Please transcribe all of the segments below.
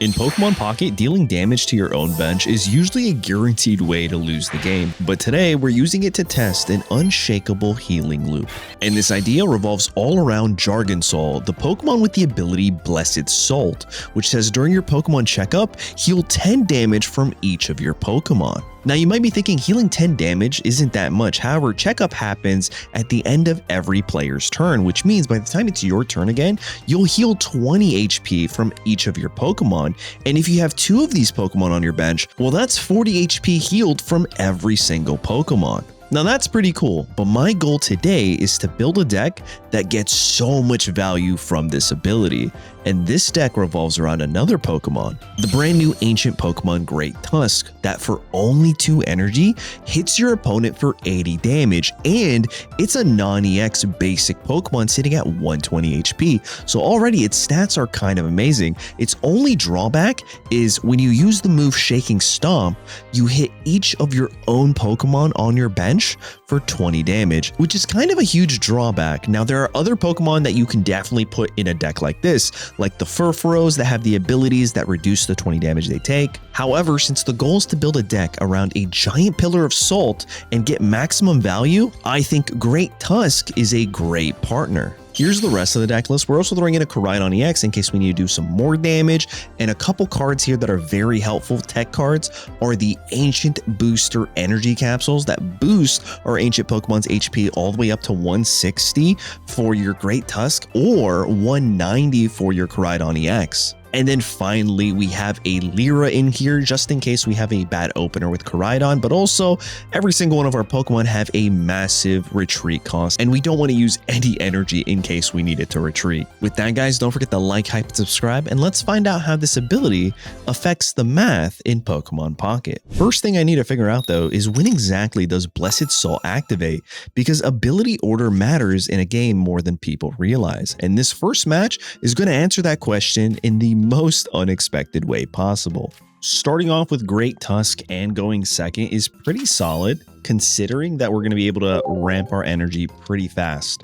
In Pokemon Pocket, dealing damage to your own bench is usually a guaranteed way to lose the game, but today we're using it to test an unshakable healing loop. And this idea revolves all around Garganacl, the Pokemon with the ability Blessed Salt, which says during your Pokemon checkup, heal 10 damage from each of your Pokemon. Now you might be thinking healing 10 damage isn't that much, however checkup happens at the end of every player's turn, which means by the time it's your turn again, you'll heal 20 HP from each of your Pokemon, and if you have 2 of these Pokemon on your bench, well that's 40 HP healed from every single Pokemon. Now that's pretty cool, but my goal today is to build a deck that gets so much value from this ability, and this deck revolves around another Pokemon, the brand new ancient Pokemon Great Tusk, that for only 2 energy hits your opponent for 80 damage, and it's a non-EX basic Pokemon sitting at 120 HP, so already its stats are kind of amazing. Its only drawback is when you use the move Shaking Stomp, you hit each of your own Pokemon on your bench for 20 damage, which is kind of a huge drawback. Now there are other Pokemon that you can definitely put in a deck like this, like the Furfurrows that have the abilities that reduce the 20 damage they take. However, since the goal is to build a deck around a giant pillar of salt and get maximum value, I think Great Tusk is a great partner. Here's the rest of the deck list. We're also throwing in a Koraidon EX in case we need to do some more damage, and a couple cards here that are very helpful tech cards are the Ancient Booster Energy Capsules that boost our ancient Pokemon's HP all the way up to 160 for your Great Tusk or 190 for your Koraidon EX. And then finally, we have a Lyra in here just in case we have a bad opener with Koraidon, but also every single one of our Pokemon have a massive retreat cost, and we don't want to use any energy in case we need it to retreat. With that, guys, don't forget to like, hype, and subscribe, and let's find out how this ability affects the math in Pokemon Pocket. First thing I need to figure out, though, is when exactly does Blessed Salt activate, because ability order matters in a game more than people realize, and this first match is going to answer that question in the most unexpected way possible. Starting off with Great Tusk and going second is pretty solid, considering that we're going to be able to ramp our energy pretty fast.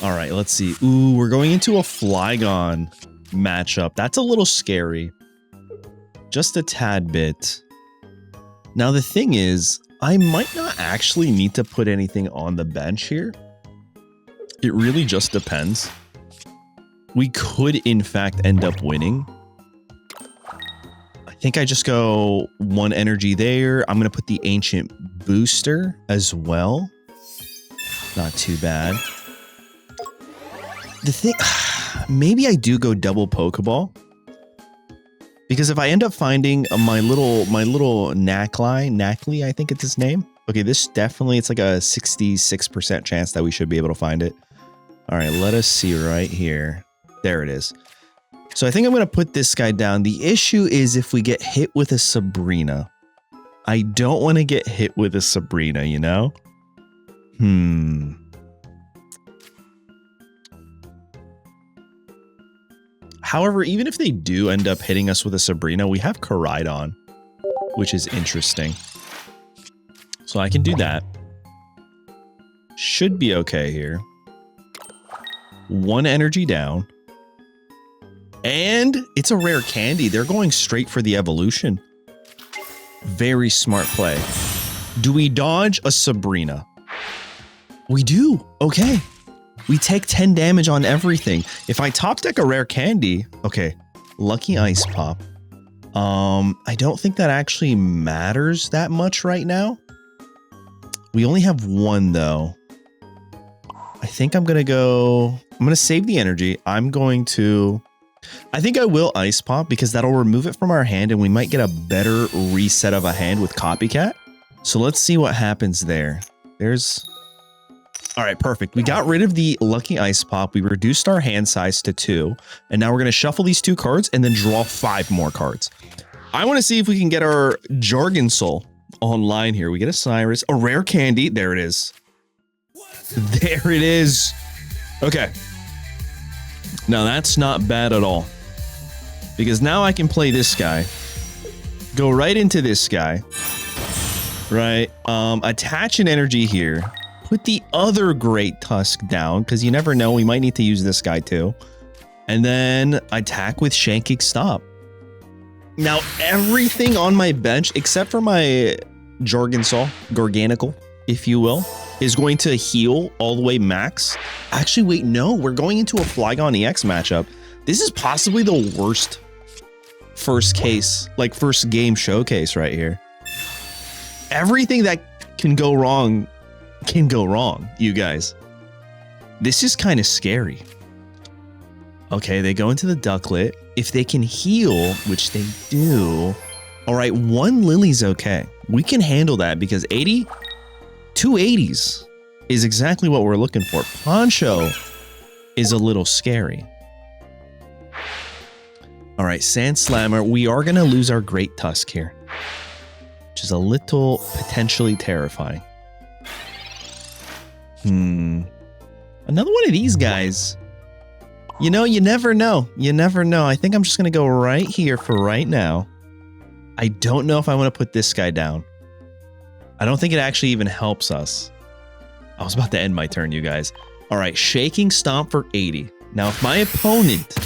All right, let's see. Ooh, we're going into a Flygon matchup. That's a little scary. Just a tad bit. Now, the thing is, I might not actually need to put anything on the bench here. It really just depends. We could, in fact, end up winning. I think I just go 1 energy there. I'm going to put the Ancient Booster as well. Not too bad. The thing... Maybe I do go double Pokeball. Because if I end up finding my little Nacli, I think it's his name. Okay, this definitely, it's like a 66% chance that we should be able to find it. All right, let us see right here. There it is. So I think I'm going to put this guy down. The issue is if we get hit with a Sabrina. I don't want to get hit with a Sabrina, you know? However, even if they do end up hitting us with a Sabrina, we have Koraidon, which is interesting. So I can do that. Should be okay here. 1 energy down. And it's a rare candy. They're going straight for the evolution. Very smart play. Do we dodge a Sabrina? We do. Okay. We take 10 damage on everything. If I top deck a rare candy, okay, Lucky Ice Pop. I don't think that actually matters that much right now. We only have 1 though. I think I'm going to save the energy. I think I will Ice Pop because that'll remove it from our hand and we might get a better reset of a hand with Copycat. So let's see what happens there. All right, perfect. We got rid of the Lucky Ice Pop. We reduced our hand size to 2. And now we're going to shuffle these 2 cards and then draw 5 more cards. I want to see if we can get our Garganacl online here. We get a Cyrus, a rare candy. There it is. There it is. Okay. Now that's not bad at all. Because now I can play this guy. Go right into this guy. Right. Attach an energy here. Put the other Great Tusk down, because you never know. We might need to use this guy too. And then attack with Shanking Stop. Now, everything on my bench, except for my Garganacl, if you will, is going to heal all the way max. Actually, wait, no, we're going into a Flygon EX matchup. This is possibly the worst first game showcase right here. Everything that can go wrong, you guys. This is kind of scary. Okay, they go into the Ducklet. If they can heal, which they do, all right, 1 Lily's okay. We can handle that because 2 80s is exactly what we're looking for. Poncho is a little scary. All right, Sand Slammer. We are going to lose our Great Tusk here, which is a little potentially terrifying. Another one of these guys. You know, you never know. You never know. I think I'm just going to go right here for right now. I don't know if I want to put this guy down. I don't think it actually even helps us. I was about to end my turn, you guys. All right, Shaking Stomp for 80. Now, if my opponent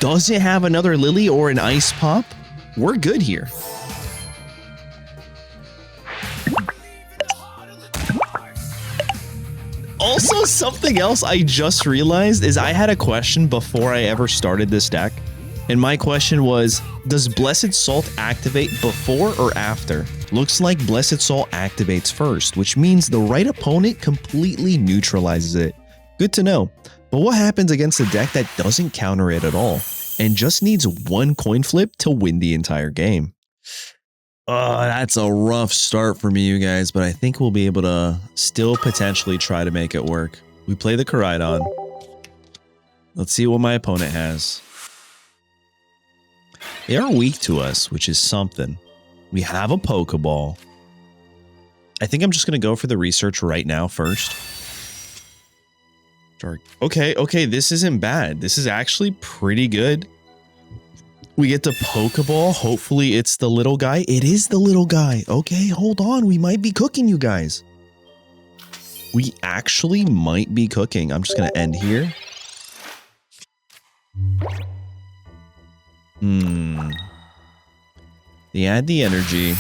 doesn't have another Lily or an Ice Pop, we're good here. Also, something else I just realized is I had a question before I ever started this deck. And my question was, does Blessed Salt activate before or after? Looks like Blessed Salt activates first, which means the right opponent completely neutralizes it. Good to know. But what happens against a deck that doesn't counter it at all and just needs 1 coin flip to win the entire game? That's a rough start for me, you guys, but I think we'll be able to still potentially try to make it work. We play the Koraidon. Let's see what my opponent has. They are weak to us, which is something. We have a Pokeball. I think I'm just going to go for the research right now first. Okay, this isn't bad. This is actually pretty good. We get the Pokeball. Hopefully it's the little guy. It is the little guy. Okay, hold on. We might be cooking, you guys. We actually might be cooking. I'm just going to end here. They add the energy.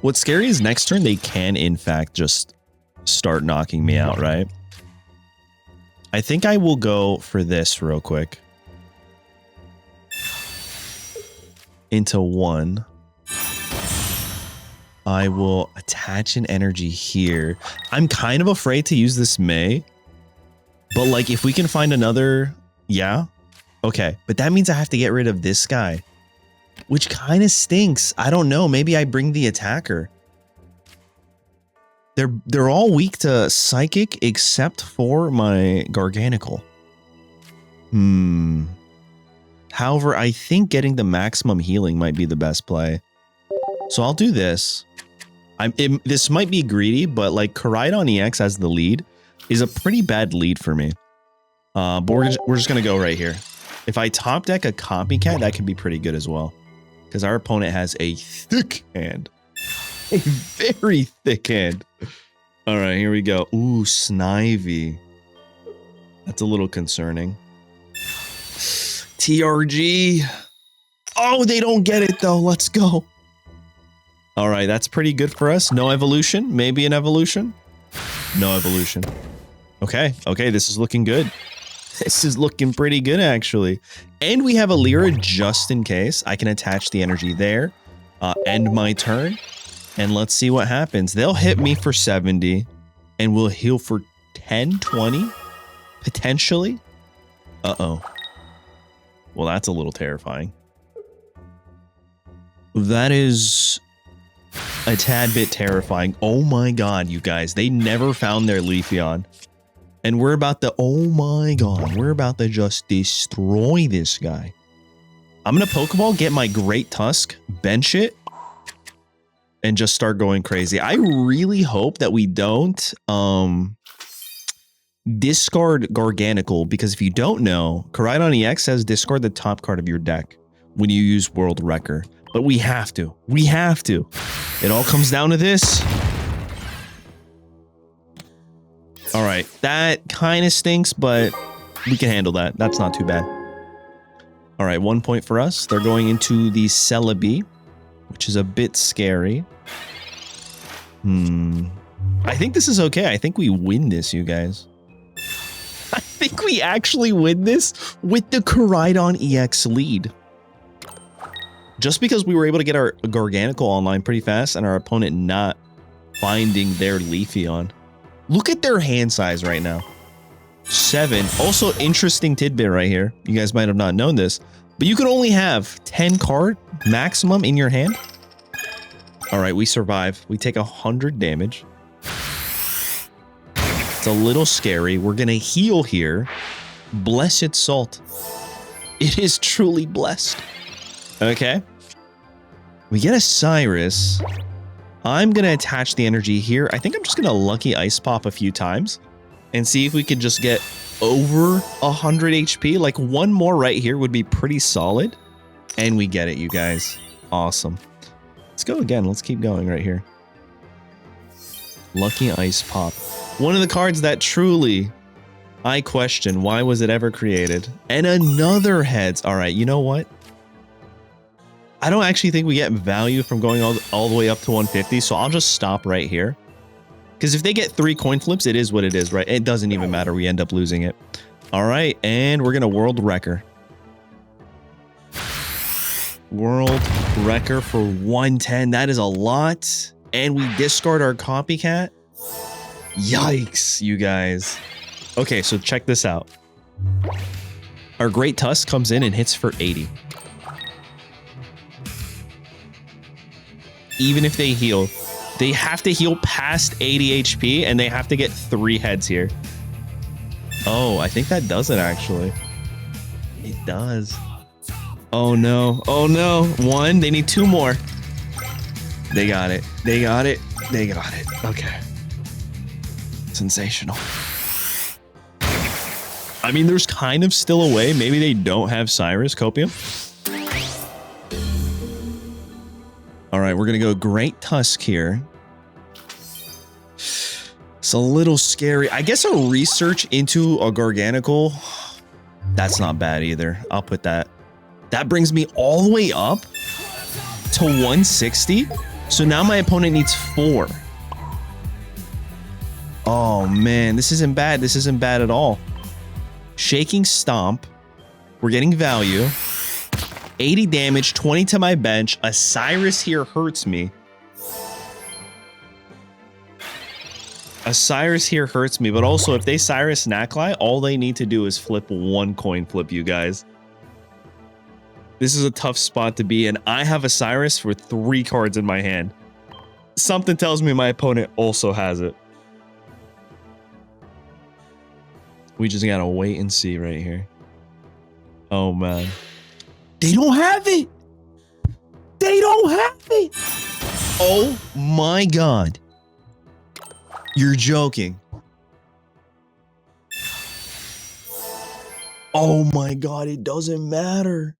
What's scary is next turn they can, in fact, just start knocking me out, right? I think I will go for this real quick. Into 1. I will attach an energy here. I'm kind of afraid to use this May. But like if we can find another, yeah. Okay, but that means I have to get rid of this guy, which kind of stinks. I don't know. Maybe I bring the attacker. They're all weak to Psychic except for my Garganacl. However, I think getting the maximum healing might be the best play. So I'll do this. This might be greedy, but like Koraidon EX as the lead is a pretty bad lead for me. But we're just going to go right here. If I top deck a Copycat, that can be pretty good as well. Because our opponent has a thick hand. A very thick hand. All right, here we go. Ooh, Snivy. That's a little concerning. TRG. Oh, they don't get it though. Let's go. All right, that's pretty good for us. No evolution. Maybe an evolution. No evolution. Okay, this is looking good. This is looking pretty good, actually. And we have a Lyra just in case. I can attach the energy there. End my turn. And let's see what happens. They'll hit me for 70. And we'll heal for 10, 20. Potentially. Uh-oh. Well, that's a little terrifying. That is a tad bit terrifying. Oh my god, you guys. They never found their Leafeon. And we're about to, oh my god, we're about to just destroy this guy. I'm going to Pokeball, get my Great Tusk, bench it, and just start going crazy. I really hope that we don't discard Garganacl, because if you don't know, Koraidon EX says discard the top card of your deck when you use World Wrecker. But we have to. We have to. It all comes down to this. All right. That kind of stinks, but we can handle that. That's not too bad. All right, 1 point for us. They're going into the Celebi, which is a bit scary. I think this is okay. I think we win this, you guys. I think we actually win this with the Koraidon EX lead. Just because we were able to get our Garganacl online pretty fast and our opponent not finding their Leafeon. Look at their hand size right now. 7. Also, interesting tidbit right here. You guys might have not known this, but you can only have 10 card maximum in your hand. All right, we survive. We take 100 damage. It's a little scary. We're going to heal here. Blessed salt. It is truly blessed. Okay. We get a Cyrus. I'm going to attach the energy here. I think I'm just going to Lucky Ice Pop a few times and see if we could just get over 100 HP. Like one more right here would be pretty solid. And we get it, you guys. Awesome. Let's go again. Let's keep going right here. Lucky Ice Pop. One of the cards that truly I question. Why was it ever created? And another heads. All right, you know what? I don't actually think we get value from going all the way up to 150, so I'll just stop right here. Because if they get 3 coin flips, it is what it is, right? It doesn't even matter. We end up losing it. All right, and we're going to World Wrecker. World Wrecker for 110. That is a lot. And we discard our Copycat. Yikes, you guys. Okay, so check this out. Our Great Tusk comes in and hits for 80. Even if they heal, they have to heal past 80 HP and they have to get 3 heads here. Oh, I think that does it actually. It does. Oh no. Oh no. 1. They need 2 more. They got it. They got it. They got it. Okay. Sensational. I mean, there's kind of still a way. Maybe they don't have Cyrus Copium. All right, we're going to go Great Tusk here. It's a little scary. I guess a research into a Garganacl, that's not bad either. I'll put that. That brings me all the way up to 160. So now my opponent needs 4. Oh, man, this isn't bad. This isn't bad at all. Shaking Stomp. We're getting value. 80 damage, 20 to my bench. A Cyrus here hurts me. A Cyrus here hurts me, but also if they Cyrus Nacli, all they need to do is flip 1 coin flip, you guys. This is a tough spot to be in. I have a Cyrus for 3 cards in my hand. Something tells me my opponent also has it. We just gotta wait and see right here. Oh, man. They don't have it. They don't have it. Oh my God. You're joking. Oh my God. It doesn't matter.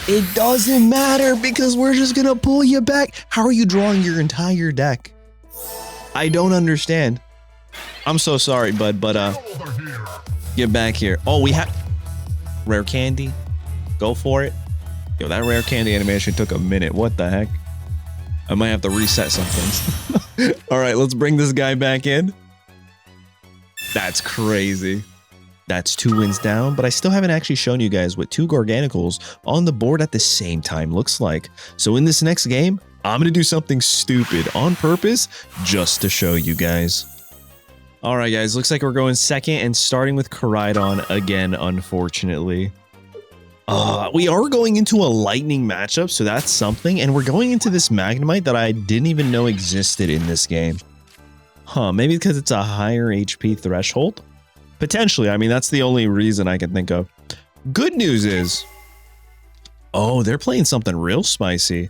It doesn't matter because we're just going to pull you back. How are you drawing your entire deck? I don't understand. I'm so sorry, bud, but get back here. Oh, we have rare candy. Go for it. Yo, that rare candy animation took a minute. What the heck? I might have to reset some things. All right, let's bring this guy back in. That's crazy. That's 2 wins down, but I still haven't actually shown you guys what 2 Garganacls on the board at the same time looks like. So in this next game, I'm going to do something stupid on purpose just to show you guys. All right, guys, looks like we're going second and starting with Koraidon again, unfortunately. We are going into a lightning matchup, so that's something. And we're going into this Magnemite that I didn't even know existed in this game. Huh, maybe because it's a higher HP threshold? Potentially, I mean, that's the only reason I can think of. Good news is... Oh, they're playing something real spicy.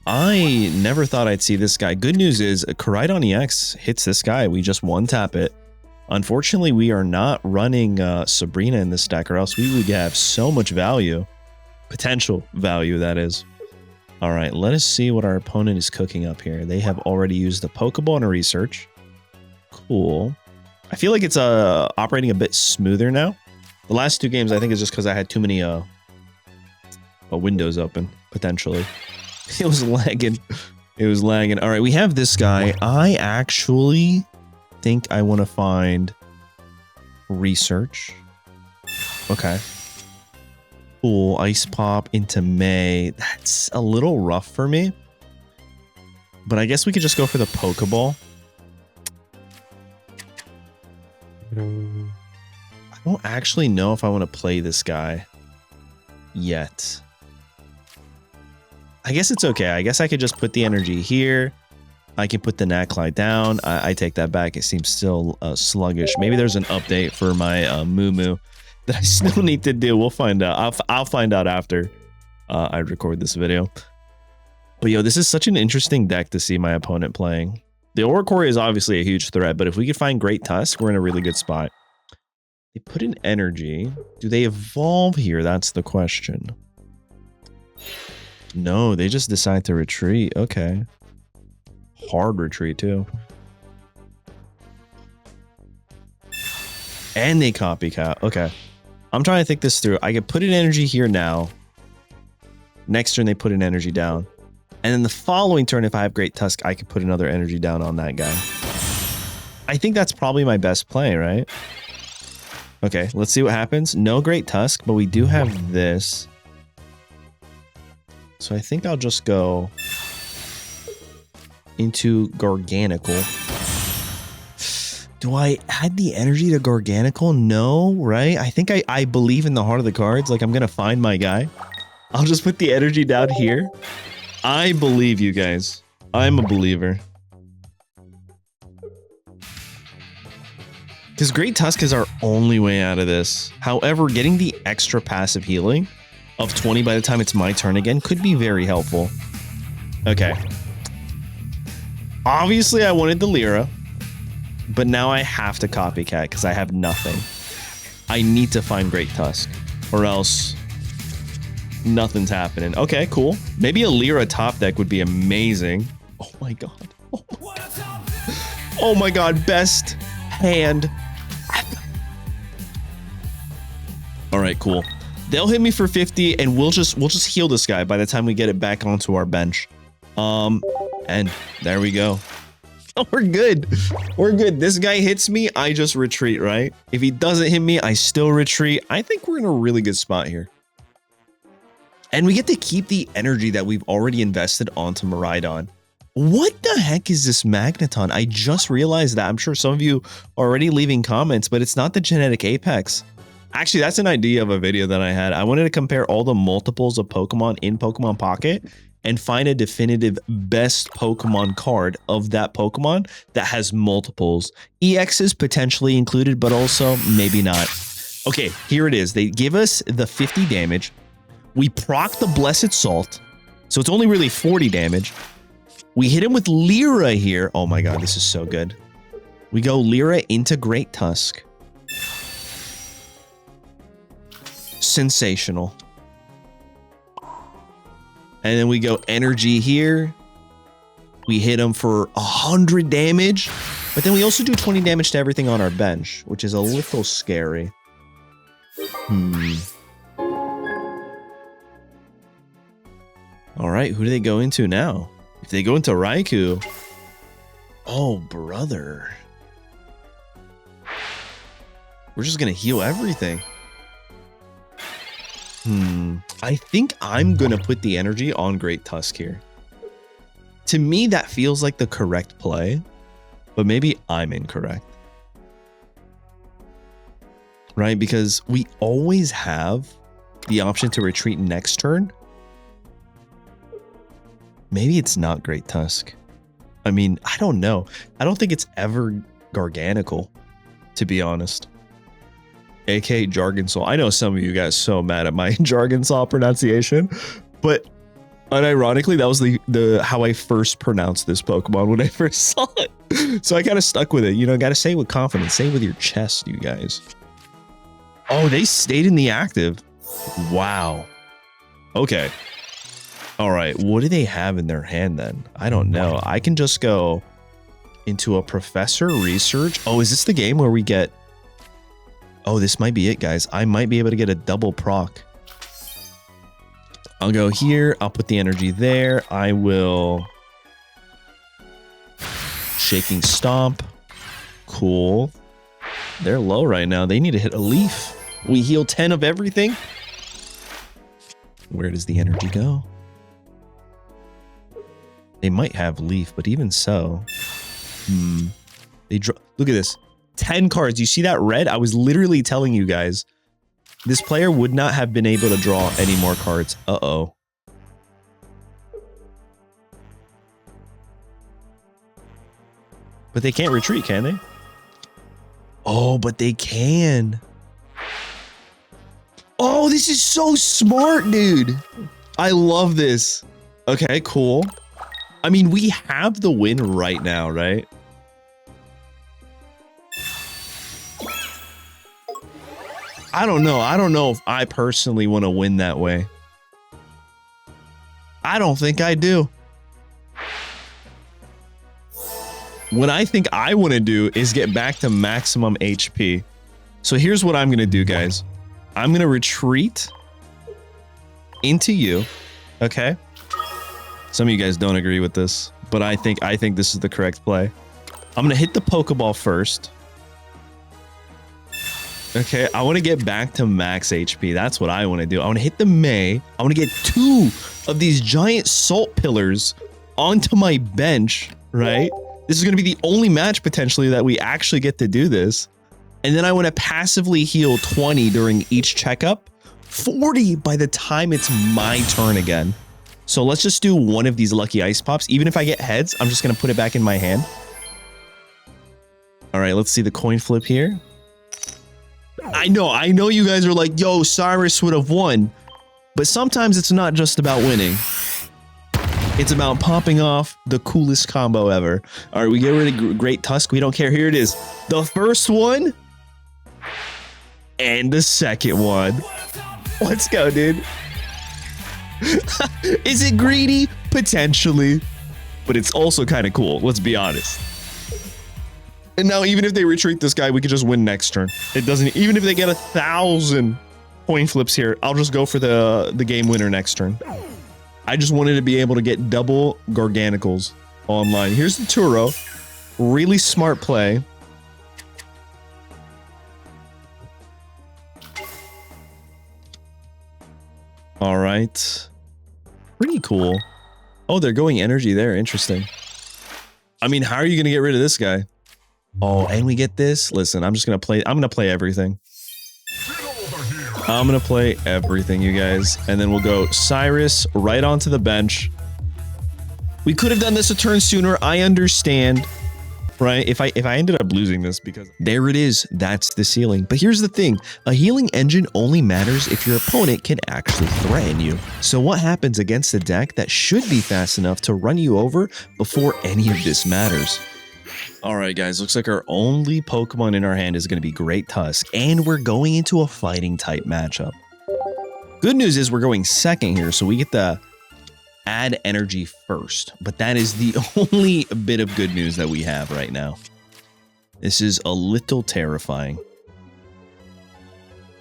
I never thought I'd see this guy. Good news is Koraidon EX hits this guy. We just one-tap it. Unfortunately, we are not running Sabrina in this deck, or else we would have so much value. Potential value, that is. All right, let us see what our opponent is cooking up here. They have already used the Pokeball and a research. Cool. I feel like it's operating a bit smoother now. The last 2 games, I think, is just because I had too many a window's open, potentially. It was lagging. It was lagging. All right, we have this guy. I actually think I want to find research. Okay. Cool. Ice Pop into May. That's a little rough for me. But I guess we could just go for the Pokeball. I don't actually know if I want to play this guy yet. I guess it's okay. I guess I could just put the energy here. I can put the Nacli down. I take that back. It seems still sluggish. Maybe there's an update for my Moo that I still need to do. We'll find out. I'll find out after I record this video. But yo, this is such an interesting deck to see my opponent playing. The Oricorio is obviously a huge threat, but if we could find Great Tusk, we're in a really good spot. They put in energy. Do they evolve here? That's the question. No, they just decide to retreat. Okay. Hard retreat, too. And they copycat. Okay. I'm trying to think this through. I could put in energy here now. Next turn, they put in energy down. And then the following turn, if I have Great Tusk, I could put another energy down on that guy. I think that's probably my best play, right? Okay, let's see what happens. No Great Tusk, but we do have this. So I think I'll just go into Garganacl. Do I add the energy to Garganacl? No, right? I think I believe in the heart of the cards. Like, I'm going to find my guy. I'll just put the energy down here. I believe you guys. I'm a believer. Because Great Tusk is our only way out of this. However, getting the extra passive healing of 20 by the time it's my turn again could be very helpful. Okay. Obviously, I wanted the Lyra, but now I have to copycat because I have nothing. I need to find Great Tusk, or else nothing's happening. Okay, cool. Maybe a Lyra top deck would be amazing. Oh my god. Oh my god, best hand. All right, cool. They'll hit me for 50 and we'll just heal this guy by the time we get it back onto our bench. And there we go. Oh, we're good. We're good. This guy hits me, I just retreat, right? If he doesn't hit me, I still retreat. I think we're in a really good spot here. And we get to keep the energy that we've already invested onto Koraidon. What the heck is this Magneton? I just realized that. I'm sure some of you are already leaving comments, but it's not the genetic apex. Actually, that's an idea of a video that I had. I wanted to compare all the multiples of Pokemon in Pokemon Pocket and find a definitive best Pokemon card of that Pokemon that has multiples. EXs potentially included, but also maybe not. Okay, here it is. They give us the 50 damage. We proc the Blessed Salt, so it's only really 40 damage. We hit him with Lyra here. Oh my god, this is so good. We go Lyra into Great Tusk. Sensational. And then we go energy here. We hit him for 100 damage, but then we also do 20 damage to everything on our bench, which is a little scary. All right, who do they go into now? If they go into Raikou, oh brother, we're just gonna heal everything. I think I'm gonna put the energy on Great Tusk here. To me, that feels like the correct play, but maybe I'm incorrect. Right? Because we always have the option to retreat next turn. Maybe it's not Great Tusk. I mean, I don't know. I don't think it's ever Garganacl, to be honest. aka Jargonsaw. I know some of you guys so mad at my Jargonsaw pronunciation, but unironically, that was the how I first pronounced this Pokemon when I first saw it. So I kind of stuck with it. You know, got to say it with confidence. Say it with your chest, you guys. Oh, they stayed in the active. Wow. Okay. All right. What do they have in their hand then? I don't know. I can just go into a Professor Research. Oh, is this the game where we get... Oh, this might be it, guys. I might be able to get a double proc. I'll go here. I'll put the energy there. I will... Shaking Stomp. Cool. They're low right now. They need to hit a leaf. We heal 10 of everything. Where does the energy go? They might have leaf, but even so... They draw... Look at this. 10 cards. You see that red? I was literally telling you guys. This player would not have been able to draw any more cards. Uh-oh. But they can't retreat, can they? Oh, but they can. Oh, this is so smart, dude. I love this. Okay, cool. I mean, we have the win right now, right? I don't know. I don't know if I personally want to win that way. I don't think I do. What I think I want to do is get back to maximum HP. So here's what I'm going to do, guys. I'm going to retreat into you. Okay. Some of you guys don't agree with this, but I think this is the correct play. I'm going to hit the Pokeball first. Okay, I want to get back to max HP. That's what I want to do. I want to hit the May. I want to get 2 of these giant salt pillars onto my bench, right? This is going to be the only match potentially that we actually get to do this. And then I want to passively heal 20 during each checkup, 40 by the time it's my turn again. So let's just do one of these lucky ice pops. Even if I get heads, I'm just going to put it back in my hand. All right, let's see the coin flip here. I know you guys are like, yo, Cyrus would have won. But sometimes it's not just about winning. It's about popping off the coolest combo ever. All right, we get rid of Great Tusk. We don't care. Here it is. The first one. And the second one. Let's go, dude. Is it greedy? Potentially. But it's also kind of cool. Let's be honest. And now, even if they retreat this guy, we could just win next turn. It doesn't... Even if they get 1,000 coin flips here, I'll just go for the game winner next turn. I just wanted to be able to get double Garganacls online. Here's the Turo. Really smart play. All right. Pretty cool. Oh, they're going energy there. Interesting. I mean, how are you going to get rid of this guy? Oh, and we get this. Listen, I'm going to play everything. I'm going to play everything, you guys. And then we'll go Cyrus right onto the bench. We could have done this a turn sooner. I understand, right? If I ended up losing this, because there it is. That's the ceiling. But here's the thing. A healing engine only matters if your opponent can actually threaten you. So what happens against a deck that should be fast enough to run you over before any of this matters? All right, guys, looks like our only Pokemon in our hand is going to be Great Tusk, and we're going into a fighting type matchup. Good news is we're going second here, so we get to add energy first, but that is the only bit of good news that we have right now. This is a little terrifying.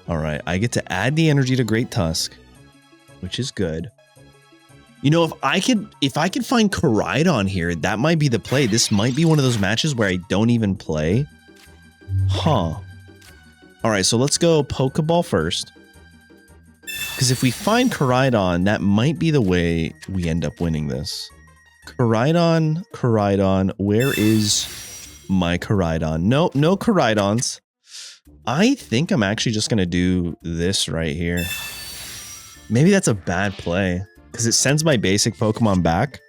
All right, I get to add the energy to Great Tusk, which is good. You know, if I could find Koraidon here, that might be the play. This might be one of those matches where I don't even play. Huh. All right, so let's go Pokeball first. Because if we find Koraidon, that might be the way we end up winning this. Koraidon, where is my Koraidon? No Koraidons. I think I'm actually just going to do this right here. Maybe that's a bad play. Because it sends my basic Pokemon back.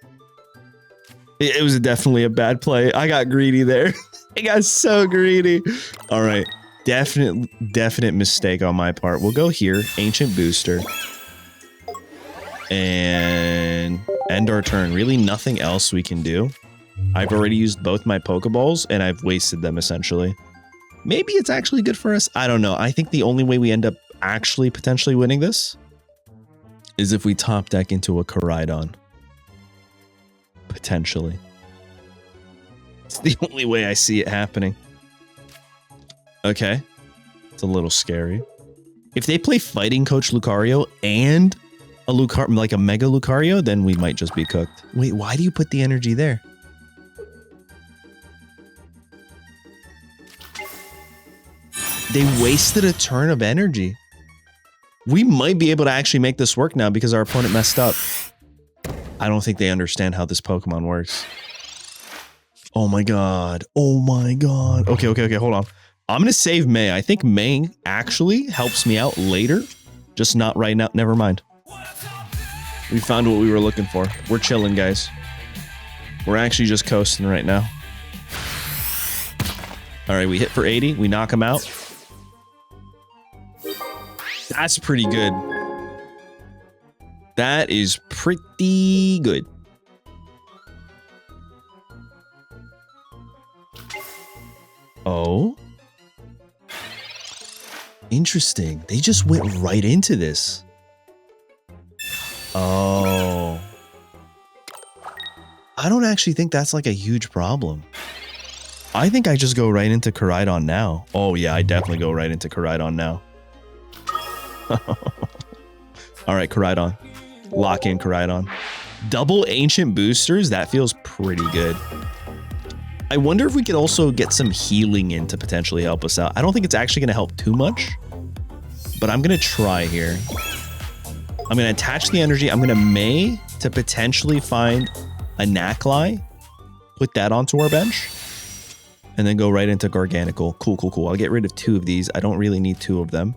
It was definitely a bad play. I got greedy there. I got so greedy. All right. Definite mistake on my part. We'll go here. Ancient Booster. And end our turn. Really nothing else we can do. I've already used both my Pokeballs and I've wasted them essentially. Maybe it's actually good for us. I don't know. I think the only way we end up actually potentially winning this is if we top deck into a Koraidon. Potentially. It's the only way I see it happening. Okay. It's a little scary. If they play Fighting Coach Lucario and a like a Mega Lucario, then we might just be cooked. Wait, why do you put the energy there? They wasted a turn of energy. We might be able to actually make this work now because our opponent messed up. I don't think they understand how this Pokemon works. Oh my god. Oh my god. Okay, hold on. I'm gonna save May. I think May actually helps me out later. Just not right now. Never mind. We found what we were looking for. We're chilling, guys. We're actually just coasting right now. All right, we hit for 80. We knock him out. That's pretty good. That is pretty good. Oh. Interesting. They just went right into this. Oh. I don't actually think that's like a huge problem. I think I just go right into Koraidon now. Oh yeah, I definitely go right into Koraidon now. All right, Koraidon. Lock in Koraidon. Double ancient boosters. That feels pretty good. I wonder if we could also get some healing in to potentially help us out. I don't think it's actually going to help too much, but I'm going to try here. I'm going to attach the energy. I'm going to May to potentially find a Nacli. Put that onto our bench. And then go right into Garganacl. Cool. I'll get rid of 2 of these. I don't really need 2 of them.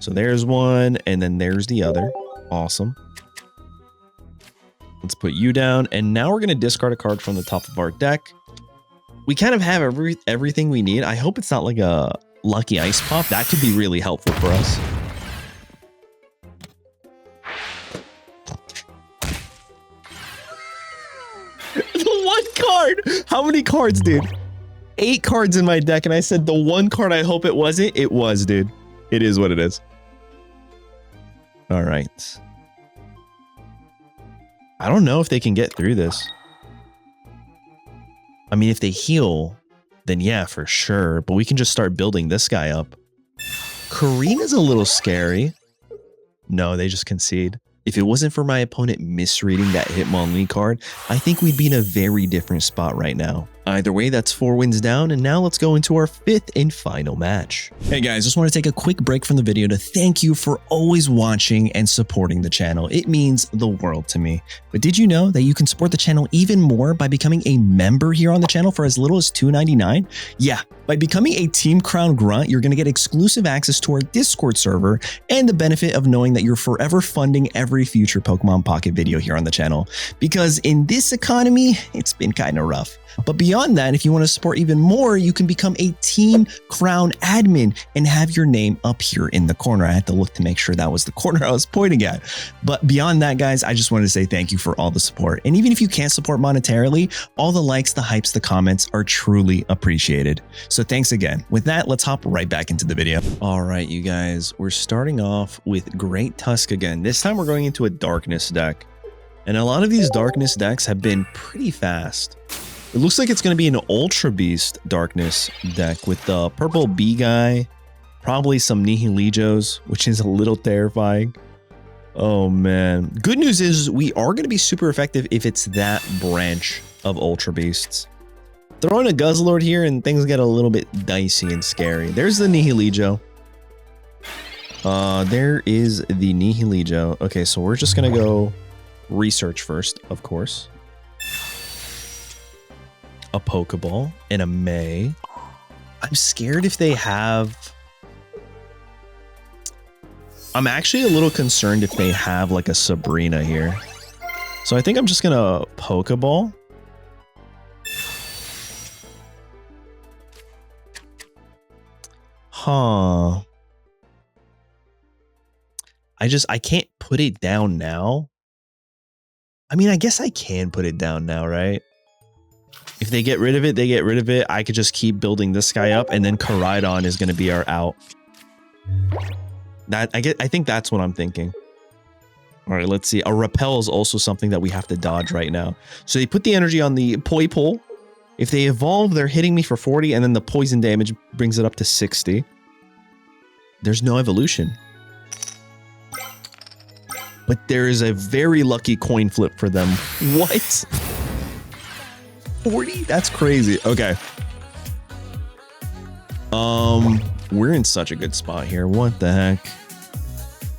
So there's one, and then there's the other. Awesome. Let's put you down, and now we're going to discard a card from the top of our deck. We kind of have everything we need. I hope it's not like a lucky ice pop. That could be really helpful for us. The one card! How many cards, dude? 8 cards in my deck, and I said the one card I hope it wasn't. It was, dude. It is what it is. All right. I don't know if they can get through this. I mean, if they heal, then yeah, for sure. But we can just start building this guy up. Karina's a little scary. No, they just concede. If it wasn't for my opponent misreading that Hitmonlee card, I think we'd be in a very different spot right now. Either way, that's 4 wins down, and now let's go into our 5th and final match. Hey guys, just want to take a quick break from the video to thank you for always watching and supporting the channel. It means the world to me. But did you know that you can support the channel even more by becoming a member here on the channel for as little as $2.99? Yeah, by becoming a Team Crown Grunt, you're going to get exclusive access to our Discord server and the benefit of knowing that you're forever funding every future Pokemon Pocket video here on the channel. Because in this economy, it's been kind of rough. But beyond that, if you want to support even more, you can become a Team Crown admin and have your name up here in the corner. I had to look to make sure that was the corner I was pointing at. But beyond that, guys, I just wanted to say thank you for all the support. And even if you can't support monetarily, all the likes, the hypes, the comments are truly appreciated. So thanks again. With that, let's hop right back into the video. All right, you guys, we're starting off with Great Tusk again. This time we're going into a Darkness deck. And a lot of these Darkness decks have been pretty fast. It looks like it's going to be an Ultra Beast Darkness deck with the purple bee guy, probably some Nihilijos, which is a little terrifying. Oh man. Good news is we are going to be super effective if it's that branch of Ultra Beasts. Throw in a Guzzlord here and things get a little bit dicey and scary. There's the Nihilijo. There is the Nihilijo. Okay, so we're just going to go research first, of course. A Pokeball and a May. I'm scared if they have... I'm actually a little concerned if they have like a Sabrina here. So I think I'm just gonna Pokeball. Huh. I can't put it down now. I mean, I guess I can put it down now, right? If they get rid of it, they get rid of it. I could just keep building this guy up, and then Koraidon is going to be our out. I think that's what I'm thinking. All right, let's see. A Repel is also something that we have to dodge right now. So they put the energy on the Poipole. If they evolve, they're hitting me for 40, and then the poison damage brings it up to 60. There's no evolution. but there is a very lucky coin flip for them. What? 40? That's crazy. Okay. We're in such a good spot here. What the heck?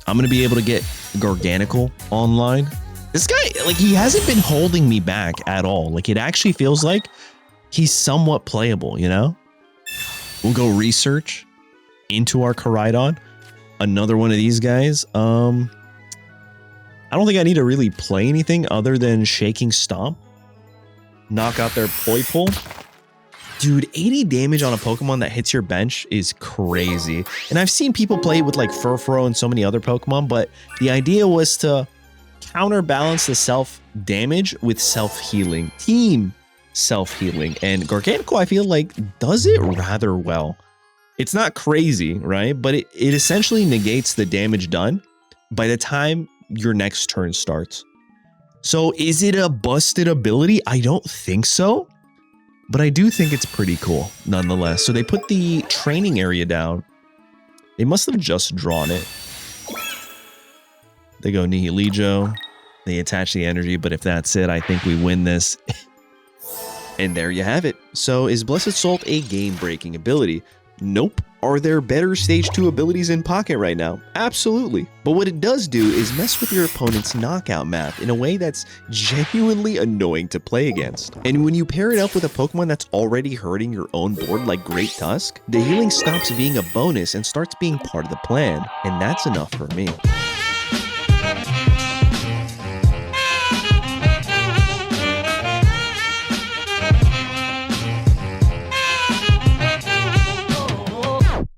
I'm going to be able to get Garganacl online. This guy, like, he hasn't been holding me back at all. Like, it actually feels like he's somewhat playable, you know? We'll go research into our Koraidon. Another one of these guys. I don't think I need to really play anything other than Shaking Stomp. Knock out their Poi Pull. Dude, 80 damage on a Pokemon that hits your bench is crazy. And I've seen people play with like Furfuro and so many other Pokemon, but the idea was to counterbalance the self-damage with self-healing. Team self-healing. And Garganacl, I feel like, does it rather well. It's not crazy, right? But it essentially negates the damage done by the time your next turn starts. So is it a busted ability? I don't think so. But I do think it's pretty cool, nonetheless. So they put the training area down. They must have just drawn it. They go Nihilego. They attach the energy, but if that's it, I think we win this. And there you have it. So is Blessed Salt a game-breaking ability? Nope. Are there better Stage 2 abilities in Pocket right now? Absolutely. But what it does do is mess with your opponent's knockout map in a way that's genuinely annoying to play against. And when you pair it up with a Pokemon that's already hurting your own board like Great Tusk, the healing stops being a bonus and starts being part of the plan. And that's enough for me.